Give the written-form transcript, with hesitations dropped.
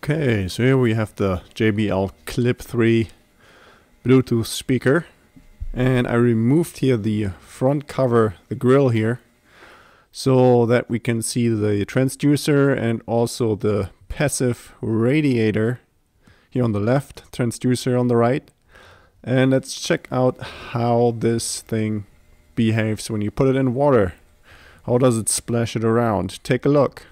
Okay, so here we have the JBL Clip 3 Bluetooth speaker, and I removed here the front cover, the grill here, so that we can see the transducer and also the passive radiator here on the left, transducer on the right. And let's check out how this thing behaves when you put it in water. How does it splash it around? Take a look.